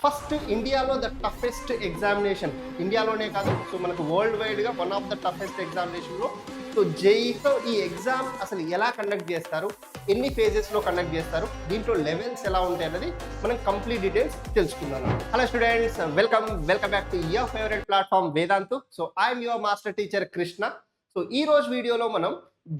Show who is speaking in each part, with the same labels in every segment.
Speaker 1: First ఇండియాలో the toughest examination ఇండియాలోనే కాదు, సో మనకు వరల్డ్ వైడ్గా వన్ ఆఫ్ ద టఫెస్ట్ ఎగ్జామినేషన్లో సో జేఈతో ఈ ఎగ్జామ్ అసలు ఎలా కండక్ట్ చేస్తారు, ఎన్ని ఫేజెస్లో కండక్ట్ చేస్తారు, దీంట్లో లెవెల్స్ ఎలా ఉంటాయి అన్నది మనం కంప్లీట్ డీటెయిల్స్ తెలుసుకుందాం. Hello students, welcome back to your favourite platform Vedantu. So I'm your master teacher Krishna. So ఈ రోజు వీడియోలో మనం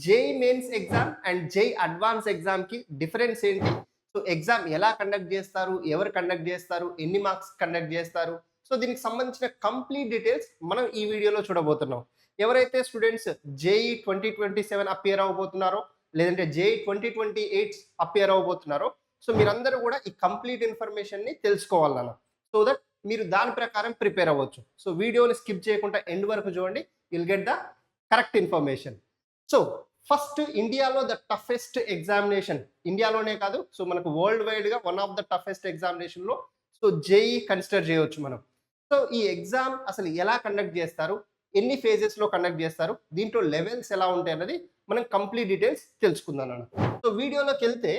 Speaker 1: JEE mains exam and JEE advance ఎగ్జామ్కి డిఫరెన్స్ ఏంటి, సో ఎగ్జామ్ ఎలా కండక్ట్ చేస్తారు, ఎవరు కండక్ట్ చేస్తారు, ఎన్ని మార్క్స్ కండక్ట్ చేస్తారు, సో దీనికి సంబంధించిన కంప్లీట్ డీటెయిల్స్ మనం ఈ వీడియోలో చూడబోతున్నాం. ఎవరైతే స్టూడెంట్స్ జేఈ 2027 అపియర్ అవ్వబోతున్నారో లేదంటే జేఈ 2028 అపియర్ అవ్వబోతున్నారో, సో మీరందరూ కూడా ఈ కంప్లీట్ ఇన్ఫర్మేషన్ని తెలుసుకోవాలన్న, సో దట్ మీరు దాని ప్రకారం ప్రిపేర్ అవ్వచ్చు. సో వీడియోని స్కిప్ చేయకుండా ఎండ్ వరకు చూడండి, will get the correct information. So first ఇండియాలో ద టఫెస్ట్ ఎగ్జామినేషన్ ఇండియాలోనే కాదు, సో మనకు వరల్డ్ వైడ్గా వన్ ఆఫ్ ద టఫెస్ట్ ఎగ్జామినేషన్లో సో జేఈ కన్సిడర్ చేయవచ్చు మనం. సో ఈ ఎగ్జామ్ అసలు ఎలా కండక్ట్ చేస్తారు, ఎన్ని ఫేజెస్లో కండక్ట్ చేస్తారు, దీంట్లో లెవెల్స్ ఎలా ఉంటాయి అన్నది మనం కంప్లీట్ డీటెయిల్స్ తెలుసుకుందాం అన్న. సో వీడియోలోకి వెళ్తే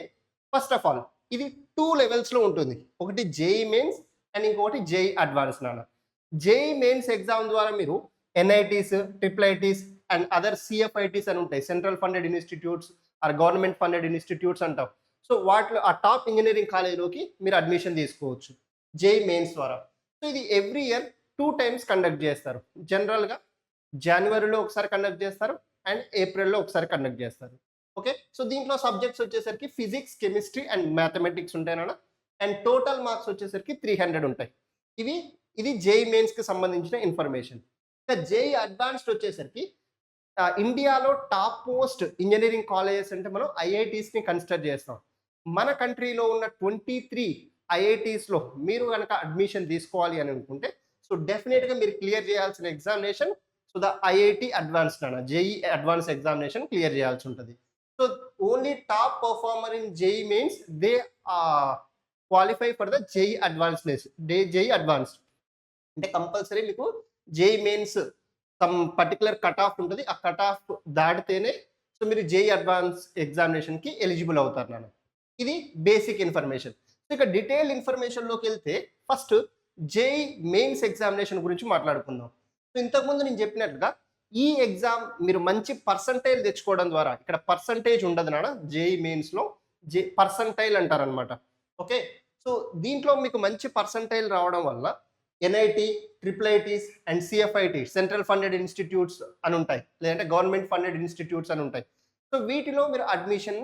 Speaker 1: ఫస్ట్ ఆఫ్ ఆల్ ఇది 2 లెవెల్స్లో ఉంటుంది. ఒకటి జేఈ మెయిన్స్ అండ్ ఇంకొకటి జేఈ అడ్వాన్స్ నాన్న. జేఈ మెయిన్స్ ఎగ్జామ్ ద్వారా మీరు NITs, triple ITs and other CFITs అని ఉంటాయి, central funded institutes or government funded institutes అంటాం. సో వాటిలో ఆ టాప్ ఇంజనీరింగ్ కాలేజీలోకి మీరు అడ్మిషన్ తీసుకోవచ్చు జేఈ మెయిన్స్ ద్వారా. సో ఇది ఎవ్రీ ఇయర్ 2 టైమ్స్ కండక్ట్ చేస్తారు. జనరల్గా జనవరిలో ఒకసారి కండక్ట్ చేస్తారు అండ్ ఏప్రిల్లో ఒకసారి కండక్ట్ చేస్తారు. ఓకే, సో దీంట్లో సబ్జెక్ట్స్ వచ్చేసరికి ఫిజిక్స్, కెమిస్ట్రీ అండ్ మ్యాథమెటిక్స్ ఉంటాయన్న, అండ్ టోటల్ మార్క్స్ వచ్చేసరికి 300 ఉంటాయి. ఇది జేఈ మెయిన్స్కి సంబంధించిన ఇన్ఫర్మేషన్. ఇంకా జేఈ అడ్వాన్స్డ్ వచ్చేసరికి ఇండియాలో టాప్ మోస్ట్ ఇంజనీరింగ్ కాలేజెస్ అంటే మనం ఐఐటీస్ని కన్సిడర్ చేస్తాం. మన కంట్రీలో ఉన్న 23 ఐఐటీస్లో మీరు కనుక అడ్మిషన్ తీసుకోవాలి అని అనుకుంటే, సో డెఫినెట్గా మీరు క్లియర్ చేయాల్సిన examination so the IIT advanced అన్న, జేఈ అడ్వాన్స్ ఎగ్జామినేషన్ క్లియర్ చేయాల్సి ఉంటుంది. So only top performer in JEE mains they qualify for the JEE JEE advanced. అంటే కంపల్సరీ మీకు JEE mains some particular cut off ఉంటుంది, ఆ cut off దాటితేనే so మీరు JEE advance ఎగ్జామినేషన్కి eligible అవుతారు నాన్న. ఇది బేసిక్ ఇన్ఫర్మేషన్. సో ఇక డీటెయిల్ ఇన్ఫర్మేషన్లోకి వెళ్తే ఫస్ట్ జేఈ మెయిన్స్ ఎగ్జామినేషన్ గురించి మాట్లాడుకుందాం. సో ఇంతకుముందు నేను చెప్పినట్లుగా ఈ ఎగ్జామ్ మీరు మంచి పర్సంటైల్ తెచ్చుకోవడం ద్వారా, ఇక్కడ పర్సంటేజ్ ఉండదు నాన్న జేఈ మెయిన్స్లో, పర్సంటైల్ అంటారనమాట. ఓకే, సో దీంట్లో మీకు మంచి పర్సంటైల్ రావడం వల్ల NIT, triple ITs and CFIT, central funded institutes అని ఉంటాయి, లేదంటే గవర్నమెంట్ ఫండెడ్ ఇన్స్టిట్యూట్స్ అని ఉంటాయి. సో వీటిలో మీరు అడ్మిషన్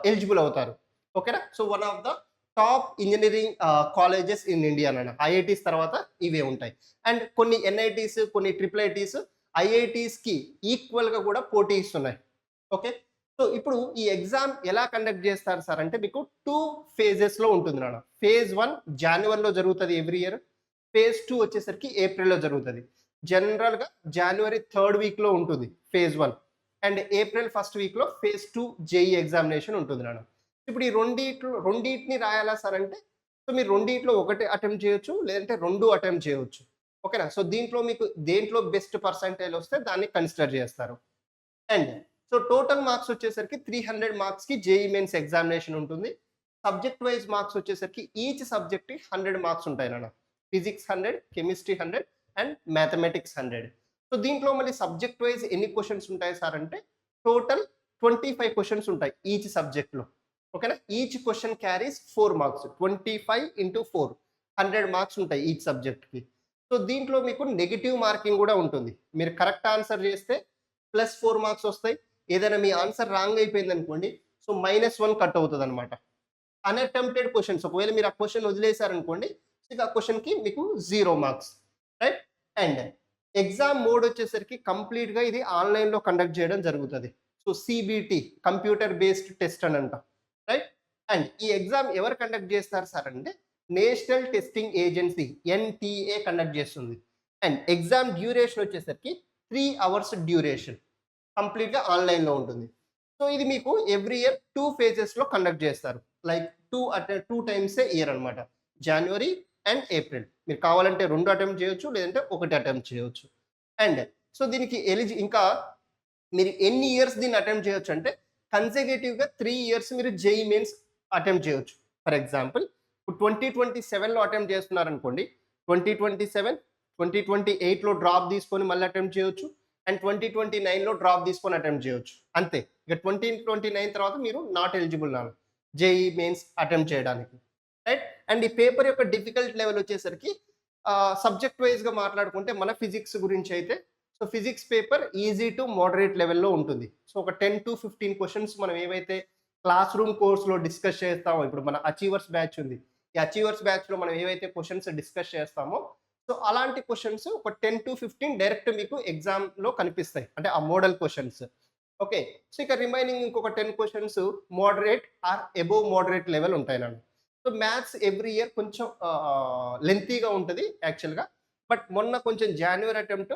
Speaker 1: ఎలిజిబుల్ అవుతారు. ఓకేనా, so one of the top engineering colleges in India అన్న, ఐఐటీస్ తర్వాత ఇవే ఉంటాయి. అండ్ కొన్ని ఎన్ఐటీస్, కొన్ని ట్రిపుల్ ఐటీస్ ఐఐటీస్కి ఈక్వల్గా కూడా పోటీ ఇస్తున్నాయి. ఓకే, సో ఇప్పుడు ఈ ఎగ్జామ్ ఎలా కండక్ట్ చేస్తారు సార్ అంటే, మీకు 2 ఫేజెస్లో ఉంటుంది నాన్న. ఫేజ్ 1 జనవరిలో జరుగుతుంది ఎవ్రీ ఇయర్. ఫేజ్ 2 వచ్చేసరికి ఏప్రిల్లో జరుగుతుంది. జనరల్గా జనవరి 3rd వీక్లో ఉంటుంది ఫేజ్ 1 అండ్ ఏప్రిల్ 1st వీక్లో ఫేజ్ 2 జేఈ ఎగ్జామినేషన్ ఉంటుంది నాన్న. ఇప్పుడు ఈ రెండింటిని రాయాలా సార్ అంటే, సో మీరు రెండింటిలో ఒకటి అటెంప్ట్ చేయొచ్చు, లేదంటే 2 అటెంప్ట్ చేయొచ్చు. ఓకేనా, సో దీంట్లో మీకు దేంట్లో బెస్ట్ పర్సంటైల్ వస్తే దాన్ని కన్సిడర్ చేస్తారు. అండ్ సో టోటల్ మార్క్స్ వచ్చేసరికి 300 మార్క్స్కి జేఈ మెయిన్స్ ఎగ్జామినేషన్ ఉంటుంది. సబ్జెక్ట్ వైజ్ మార్క్స్ వచ్చేసరికి ఈచ్ సబ్జెక్ట్కి 100 మార్క్స్ ఉంటాయి నాన్న. Physics 100, chemistry 100 and mathematics 100. So దీంట్లో మళ్ళీ సబ్జెక్ట్ వైజ్ ఎన్ని క్వశ్చన్స్ ఉంటాయి సార్ అంటే, టోటల్ 25 క్వశ్చన్స్ ఉంటాయి ఈచ్ సబ్జెక్ట్లో. ఓకేనా, each question carries 4 marks, 25 × 4 100 marks ఉంటాయి ఈచ్ సబ్జెక్ట్కి. సో దీంట్లో మీకు నెగిటివ్ మార్కింగ్ కూడా ఉంటుంది. మీరు కరెక్ట్ ఆన్సర్ చేస్తే +4 మార్క్స్ వస్తాయి. ఏదైనా మీ ఆన్సర్ రాంగ్ అయిపోయింది అనుకోండి, సో -1 కట్ అవుతుంది అనమాట. అన్అటెంప్టెడ్ క్వశ్చన్స్, ఒకవేళ మీరు ఆ క్వశ్చన్ వదిలేశారనుకోండి, ఆ క్వశ్చన్కి మీకు 0 marks, right. And exam mode వచ్చేసరికి కంప్లీట్గా ఇది ఆన్లైన్లో కండక్ట్ చేయడం జరుగుతుంది. So CBT, computer based test అని అంటాం, రైట్. అండ్ ఈ ఎగ్జామ్ ఎవరు కండక్ట్ చేస్తారు సార్ అంటే, national testing agency NTA conduct చేస్తుంది. అండ్ ఎగ్జామ్ డ్యూరేషన్ వచ్చేసరికి 3 అవర్స్ డ్యూరేషన్, కంప్లీట్గా ఆన్లైన్లో ఉంటుంది. సో ఇది మీకు ఎవ్రీ ఇయర్ 2 ఫేజెస్లో కండక్ట్ చేస్తారు, లైక్ 2 టైమ్సే ఇయర్ అనమాట, జనవరి అండ్ ఏప్రిల్. మీరు కావాలంటే 2 అటెంప్ట్ చేయొచ్చు, లేదంటే 1 అటెంప్ట్ చేయొచ్చు. అండ్ సో దీనికి ఇంకా మీరు ఎన్ని ఇయర్స్ దీన్ని అటెంప్ట్ చేయొచ్చు అంటే, కన్సెక్యూటివ్గా 3 ఇయర్స్ మీరు జేఈ మెయిన్స్ అటెంప్ట్ చేయొచ్చు. ఫర్ ఎగ్జాంపుల్ ఇప్పుడు 2027లో అటెంప్ట్ చేస్తున్నారనుకోండి, 2027, 2028లో డ్రాప్ తీసుకొని మళ్ళీ అటెంప్ట్ చేయొచ్చు. అండ్ 2029లో డ్రాప్ తీసుకొని అటెంప్ట్ చేయొచ్చు. అంతే. ఇక 2029 తర్వాత మీరు నాట్ ఎలిజిబుల్ నాన్న జేఈఈ మెయిన్స్ అటెంప్ట్ చేయడానికి. రైట్? అండ్ ఈ పేపర్ యొక్క డిఫికల్ట్ లెవెల్ వచ్చేసరికి సబ్జెక్ట్ వైస్‌గా మాట్లాడుకుంటే మన ఫిజిక్స్ గురించి అయితే so physics paper easy to moderate లెవెల్‌లో ఉంటుంది. సో ఒక 10-15 క్వెషన్స్ మనం ఏవైతే క్లాస్ రూమ్ కోర్స్‌లో డిస్కస్ చేస్తామో ఇప్పుడు మన అచీవర్స్ బ్యాచ్ ఉంది. ఈ అచీవర్స్ బ్యాచ్‌లో మనం ఏవైతే క్వెషన్స్ డిస్కస్ చేస్తామో సో అలాంటి క్వెషన్స్ ఒక 10-15 డైరెక్ట్ మీకు ఎగ్జామ్‌లో కనిపిస్తాయి. అంటే ఆ మోడల్ క్వెషన్స్. ఓకే. సో ఇక రిమైనింగ్ ఇంకొక 10 questions moderate or above moderate level ఉంటాయనండి. సో మ్యాథ్స్ ఎవ్రీ ఇయర్ కొంచెం లెంతీగా ఉంటది యాక్చువల్‌గా. బట్ మొన్న కొంచెం జాన్యువరి అటెంప్ట్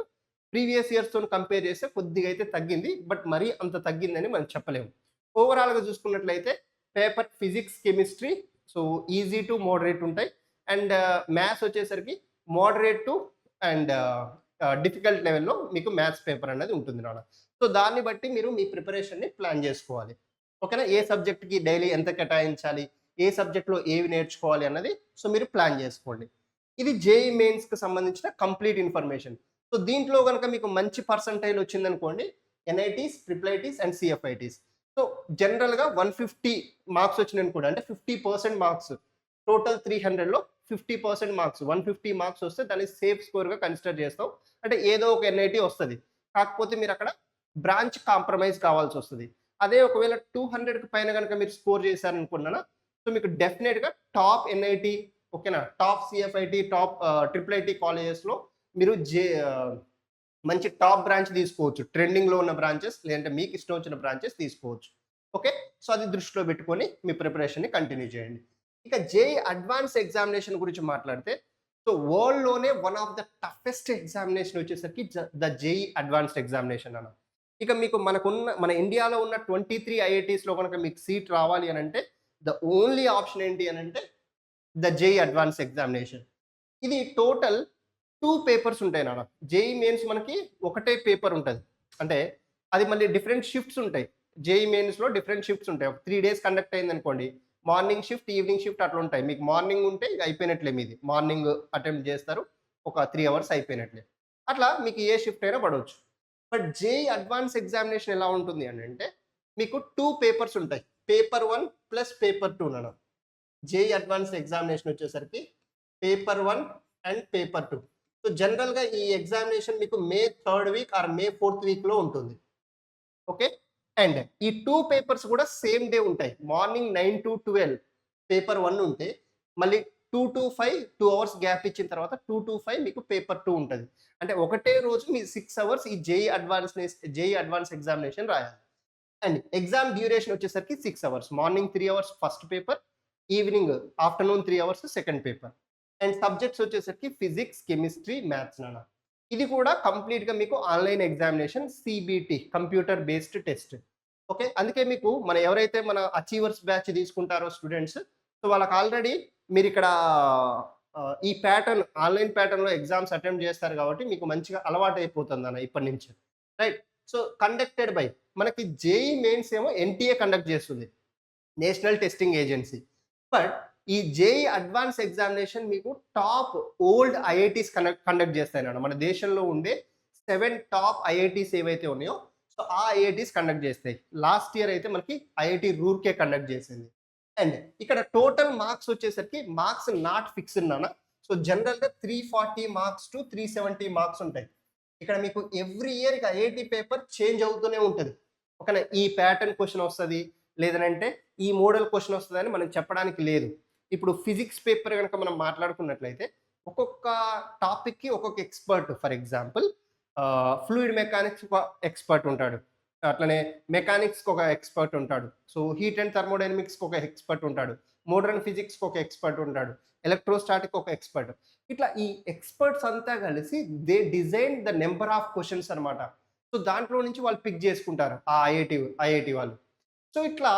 Speaker 1: ప్రీవియస్ ఇయర్స్‌తోని కంపేర్ చేస్తే కొద్దిగా అయితే తగ్గింది. బట్ మరీ అంత తగ్గిందని మనం చెప్పలేము. ఓవరాల్‌గా చూసుకున్నట్లయితే paper physics, chemistry so easy to moderate ఉంటాయి. అండ్ మ్యాథ్స్ వచ్చేసరికి మోడరేట్ టు అండ్ డిఫికల్ట్ లెవెల్‌లో మీకు మ్యాథ్స్ పేపర్ అనేది ఉంటుంది నాన్న. సో దాన్ని బట్టి మీరు మీ ప్రిపరేషన్‌ని ప్లాన్ చేసుకోవాలి. ఓకేనా? ఏ సబ్జెక్ట్‌కి డైలీ ఎంత కేటాయించాలి? ఏ సబ్జెక్ట్‌లో ఏవి నేర్చుకోవాలి అన్నది సో మీరు ప్లాన్ చేసుకోండి. ఇది జేఈఈ మెయిన్స్‌కి సంబంధించిన కంప్లీట్ ఇన్ఫర్మేషన్. సో దీంట్లో గనుక మీకు మంచి పర్సెంటైల్ వచ్చిందనుకోండి NITs, triple ITs and CFITs. So జనరల్‌గా 150 మార్క్స్ వచ్చినాయనుకోండి అంటే 50% మార్క్స్ టోటల్ 300లో 50% మార్క్స్ 150 మార్క్స్ వస్తే దాన్ని సేఫ్ స్కోర్‌గా కన్సిడర్ చేస్తాం. అంటే ఏదో ఒక ఎన్ఐటీ వస్తది. కాకపోతే మీరక్కడ బ్రాంచ్ కాంప్రమైజ్ కావాల్సొస్తది. అదే ఒకవేళ 200కి పైన గనుక మీరు స్కోర్ చేశారనుకున్నానా సో మీకు డెఫినిట్‌గా టాప్ ఎన్ఐటీ ఓకేనా? టాప్ సీఎఫ్ఐటీ, టాప్ ట్రిపుల్ ఐటీ కాలేజెస్‌లో మీరు మంచి టాప్ బ్రాంచ్ తీసుకోవచ్చు. ట్రెండింగ్‌లో ఉన్న బ్రాంచెస్ లేదంటే మీకు ఇష్టం వచ్చిన బ్రాంచెస్ తీసుకోవచ్చు. ఓకే. సో అది దృష్టిలో పెట్టుకొని మీ ప్రిపరేషన్‌ని కంటిన్యూ చేయండి. ఇక జేఈఈ అడ్వాన్స్ ఎగ్జామినేషన్ గురించి మాట్లాడితే సో వరల్డ్‌లోనే one of the toughest examination వచ్చేసరికి ద జేఈఈ అడ్వాన్స్డ్ ఎగ్జామినేషన్ అన్న. ఇక మీకు మన ఇండియాలో ఉన్న 23 ఐఐటీస్‌లో గనుక మీకు సీట్ రావాలి అనంటే ద ఓన్లీ ఆప్షన్ ఏంటి అనంటే ద జేఈఈ అడ్వాన్స్ ఎగ్జామినేషన్. ఇది టోటల్ 2 పేపర్స్ ఉంటాయి నాన్న. జేఈఈ మెయిన్స్ మనకి ఒకటే పేపర్ ఉంటది. అంటే అది మళ్ళీ డిఫరెంట్ షిఫ్ట్స్ ఉంటాయి. జేఈఈ మెయిన్స్‌లో డిఫరెంట్ షిఫ్ట్స్ ఉంటాయి. ఒక 3 డేస్ కండక్ట్ అయిందనుకోండి. మార్నింగ్ షిఫ్ట్, ఈవినింగ్ షిఫ్ట్ అట్లా ఉంటాయి. మీకు మార్నింగ్ ఉంటే ఇక అయిపోయినట్లే మీది. మార్నింగ్ అటెంప్ట్ చేస్తారు. ఒక 3 అవర్స్ అయిపోయినట్లే. అట్లా మీకు ఏ షిఫ్ట్ అయినా పడవచ్చు. బట్ జేఈఈ అడ్వాన్స్ ఎగ్జామినేషన్ ఎలా ఉంటుంది అనంటే మీకు 2 పేపర్స్ ఉంటాయి. పేపర్ 1 ప్లస్ పేపర్ 2 నాన్న. జేఈఈ అడ్వాన్స్ ఎగ్జామినేషన్ వచ్చేసరికి పేపర్ 1 అండ్ పేపర్ 2. సో జనరల్‌గా ఈ ఎగ్జామినేషన్ మీకు మే 3rd week or May 4th వీక్‌లో ఉంటుంది. ఓకే. అండ్ ఈ 2 పేపర్స్ కూడా సేమ్ డే ఉంటాయి. మార్నింగ్ 9-12 పేపర్ 1 ఉంటే మళ్ళీ 2-5 2 అవర్స్ గ్యాప్ ఇచ్చిన తర్వాత 2-5 మీకు పేపర్ 2 ఉంటది. అంటే ఒకటే రోజు మీరు 6 అవర్స్ ఈ జేఈఈ అడ్వాన్స్ ఎగ్జామినేషన్ రాయాలి. అండ్ ఎగ్జామ్ డ్యూరేషన్ వచ్చేసరికి 6 hours. Morning 3 hours first paper, evening afternoon 3 hours second paper. And subjects వచ్చేసరికి ఫిజిక్స్, కెమిస్ట్రీ, మ్యాథ్స్ నాన్న. ఇది కూడా కంప్లీట్‌గా మీకు online examination CBT computer based test. Okay. అందుకే మీకు ఎవరైతే మన అచీవర్స్ బ్యాచ్ తీసుకుంటారో స్టూడెంట్స్ సో వాళ్ళకి ఆల్రెడీ మీరిక్కడ ఈ ప్యాటర్న్ ఆన్‌లైన్ ప్యాటర్న్‌లో ఎగ్జామ్స్ అటెంప్ట్ చేస్తారు కాబట్టి మీకు మంచిగా అలవాటయిపోతుందన్న ఇప్పటి నుంచి. రైట్. సో కండక్టెడ్ బై మనకి జేఈఈ మెయిన్స్ ఏమో ఎన్‌టీఏ కండక్ట్ చేస్తుంది. National testing agency. బట్ ఈ జేఈఈ అడ్వాన్స్ ఎగ్జామినేషన్ మీకు టాప్ ఓల్డ్ ఐఐటీస్ కండక్ట్ చేస్తాయన్నమాట. మన దేశంలో ఉండే 7 టాప్ ఐఐటీస్ ఏవైతే ఉన్నాయో సో ఆ ఐఐటీస్ కండక్ట్ చేస్తాయి. లాస్ట్ ఇయర్ అయితే మనకి ఐఐటీ రూర్కే కండక్ట్ చేసింది. అండ్ ఇక్కడ టోటల్ మార్క్స్ వచ్చేసరికి మార్క్స్ నాట్ ఫిక్స్డ్ నాన్న. సో జనరల్‌గా 340 మార్క్స్ టు 370 మార్క్స్ ఉంటాయి. ఇక్కడ మీకు ఎవ్రీ ఇయర్ ఇక ఐఐటీ పేపర్ చేంజ్ అవుతూనే ఉంటది. ఓకేనా? ఈ ప్యాటర్న్ క్వెషన్ వస్తది. లేదనంటే ఈ మోడల్ క్వెషన్ వస్తదని మనం చెప్పడానికి లేదు. ఇప్పుడు ఫిజిక్స్ పేపర్ గనుక మనం మాట్లాడుకున్నట్లయితే ఒక్కొక్క టాపిక్‌కి ఒక్కొక్క expert for example fluid mechanics ఒక ఎక్స్‌పర్ట్ ఉంటాడు. అట్లనే మెకానిక్స్‌కి ఒక ఎక్స్‌పర్ట్ ఉంటాడు. సో హీట్ అండ్ థర్మోడైనమిక్స్‌కి ఒక ఎక్స్‌పర్ట్ ఉంటాడు. మోడర్న్ ఫిజిక్స్‌కి ఒక ఎక్స్‌పర్ట్ ఉంటాడు. ఎలక్ట్రోస్టాటిక్ ఒక ఎక్స్‌పర్ట్. ఇట్లా ఈ ఎక్స్‌పర్ట్స్ అంతా కలిసి they design the number of questions అన్నమాట. సో దాంట్లో నుంచి వాళ్ళు పిక్ చేసుకుంటారు. ఆ ఐఐటీ వాళ్ళు. సో ఇట్లా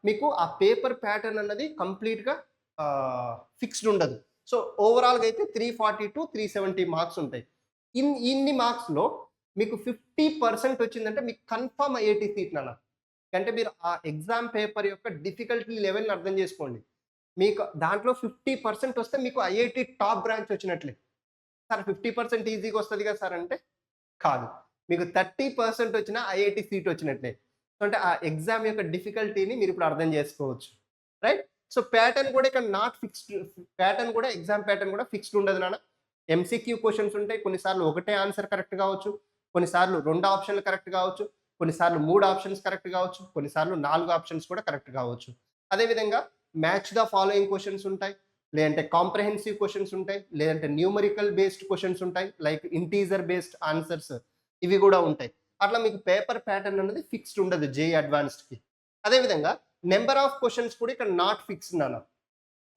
Speaker 1: మీకు ఆ పేపర్ ప్యాటర్న్ అన్నది కంప్లీట్‌గా ఫిక్స్డ్ ఉండదు. సో ఓవరాల్‌గా అయితే 340-370 మార్క్స్ ఉంటాయి. ఇన్ని మార్క్స్‌లో మీకు 50% వచ్చిందంటే మీకు కన్ఫర్మ్ ఐఐటీ సీట్ నాన్న. అంటే మీరు ఆ ఎగ్జామ్ పేపర్ యొక్క డిఫికల్టీ లెవెల్‌ని అర్థం చేసుకోండి. మీకు దాంట్లో 50% వస్తే మీకు ఐఐటీ టాప్ బ్రాంచ్ వచ్చినట్లే. సార్ 50% ఈజీగా వస్తది కదా సార్ అంటే, కాదు. మీకు 30% వచ్చినా ఐఐటీ సీట్ వచ్చినట్లే. సో, అంటే ఆ ఎగ్జామ్ యొక్క డిఫికల్టీని మీరిప్పుడు అర్థం చేసుకోవచ్చు. రైట్? సో, ప్యాటర్న్ కూడా ఇక్కడ నాట్ ఫిక్స్డ్. ప్యాటర్న్ కూడా ఎగ్జామ్ ప్యాటర్న్ కూడా ఫిక్స్డ్ ఉండదు నాన్న. ఎంసీక్యూ క్వెషన్స్ ఉంటాయి. కొన్నిసార్లు ఒకటే ఆన్సర్ కరెక్ట్ కావచ్చు. కొన్నిసార్లు 2 ఆప్షన్‌లు కరెక్ట్ కావచ్చు. కొన్నిసార్లు 3 ఆప్షన్స్ కరెక్ట్ కావచ్చు. కొన్నిసార్లు 4 ఆప్షన్స్ కూడా కరెక్ట్ కావచ్చు. అదేవిధంగా మ్యాచ్ ద ఫాలోయింగ్ క్వెషన్స్ ఉంటాయి. లేదంటే కాంప్రహెన్సివ్ క్వెషన్స్ ఉంటాయి. లేదంటే న్యూమరికల్ బేస్డ్ క్వెషన్స్ ఉంటాయి. లైక్ ఇంటీజర్ బేస్డ్ ఆన్సర్స్ ఇవి కూడా ఉంటాయి. అట్లా మీకు పేపర్ ప్యాటర్న్ అనేది ఫిక్స్డ్ ఉండదు జేఈఈ అడ్వాన్స్డ్‌కి. అదేవిధంగా నంబర్ ఆఫ్ క్వెషన్స్ కూడా ఇక్కడ నాట్ ఫిక్స్డ్ నాన్న.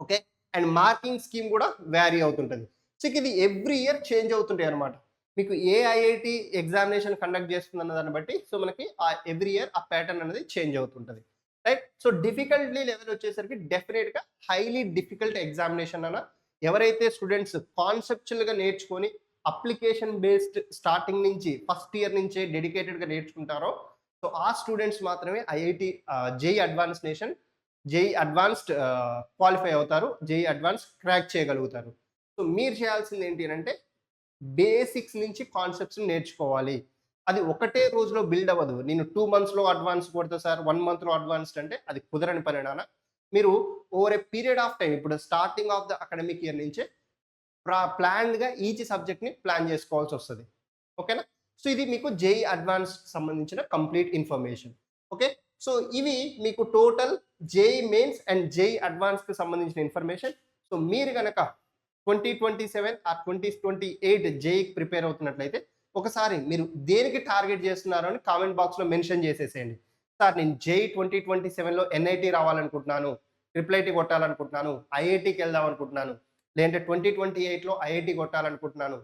Speaker 1: ఓకే. అండ్ మార్కింగ్ స్కీమ్ కూడా వేరీ అవుతుంటది. సో, ఇది ఎవ్రీ ఇయర్ చేంజ్ అవుతుంటాయి అన్నమాట. మీకు ఏ ఐఐటీ ఎగ్జామినేషన్ కండక్ట్ చేస్తుందన్న దాన్ని బట్టి సో, మనకి ఎవ్రీ ఇయర్ ఆ ప్యాటర్న్ అనేది చేంజ్ అవుతుంటది. రైట్? సో, డిఫికల్టీ లెవెల్ వచ్చేసరికి డెఫినిట్‌గా హైలీ డిఫికల్ట్ ఎగ్జామినేషన్ అన్న. ఎవరైతే స్టూడెంట్స్ కాన్సెప్చువల్‌గా నేర్చుకొని అప్లికేషన్ బేస్డ్ స్టార్టింగ్ నుంచి ఫస్ట్ ఇయర్ నుంచే డెడికేటెడ్‌గా నేర్చుకుంటారో సో, ఆ స్టూడెంట్స్ మాత్రమే ఐఐటీ జేఈఈ అడ్వాన్స్డ్ క్వాలిఫై అవుతారు. జేఈఈ అడ్వాన్స్ క్రాక్ చేయగలుగుతారు. సో, మీరు చేయాల్సింది ఏంటి అనంటే బేసిక్స్ నుంచి కాన్సెప్ట్స్‌ని నేర్చుకోవాలి. అది ఒకటే రోజులో బిల్డ్ అవ్వదు. నేను 2 మంత్స్‌లో అడ్వాన్స్ కొడతా సార్, 1 మంత్‌లో అడ్వాన్స్డ్ అంటే అది కుదరని పని నాన్న. మీరు over a period of time ఇప్పుడు starting of the academic year నుంచే ప్లాన్డ్‌గా ఈచ్ సబ్జెక్ట్‌ని ప్లాన్ చేసుకోవాల్సొస్తది. ఓకేనా? సో, ఇది మీకు జేఈఈ అడ్వాన్స్‌కి సంబంధించిన కంప్లీట్ ఇన్ఫర్మేషన్. ఓకే. సో, ఇవి మీకు total JEE mains and JEE అడ్వాన్స్‌కి సంబంధించిన ఇన్ఫర్మేషన్. సో, మీరు గనక 2027 ఆర్ 2028 జేఈఈకి ప్రిపేర్ అవుతున్నట్లయితే ఒకసారి మీరు దేనికి టార్గెట్ చేస్తున్నారో అని కామెంట్ బాక్స్‌లో మెన్షన్ చేసేసేయండి. సార్ నేను జేఈఈ 2027లో ఎన్ఐటీ రావాలనుకుంటున్నాను. ట్రిపుల్ ఐటీ కొట్టాలనుకుంటున్నాను. ఐఐటీకెళ్దాం అనుకుంటున్నాను. లేదంటే 2028లో ఐఐటీ కొట్టాలనుకుంటున్నాను.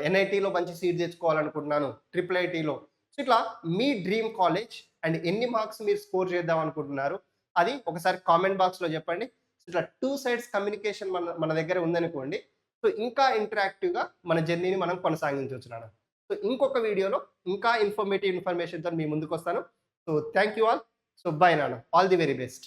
Speaker 1: ఎన్ఐటీలో మంచి సీట్ తెచ్చుకోవాలనుకుంటున్నాను. ట్రిపుల్ ఐటీలో. సో, ఇట్లా మీ డ్రీమ్ కాలేజ్ అండ్ ఎన్ని మార్క్స్ మీరు స్కోర్ చేద్దాం అనుకుంటున్నారు. అది ఒకసారి కామెంట్ బాక్స్‌లో చెప్పండి. ఇట్లా 2 సైడ్స్ కమ్యూనికేషన్ మన మన దగ్గర ఉందనుకోండి. సో, ఇంకా ఇంటరాక్టివ్‌గా మన జర్నీని మనం కొనసాగించొచ్చు నాన్న. సో, ఇంకొక వీడియోలో ఇంకా ఇన్ఫర్మేటివ్ ఇన్ఫర్మేషన్‌తో మీ ముందుకొస్తాను. So, thank you all. So, bye నాన్న. All the very best.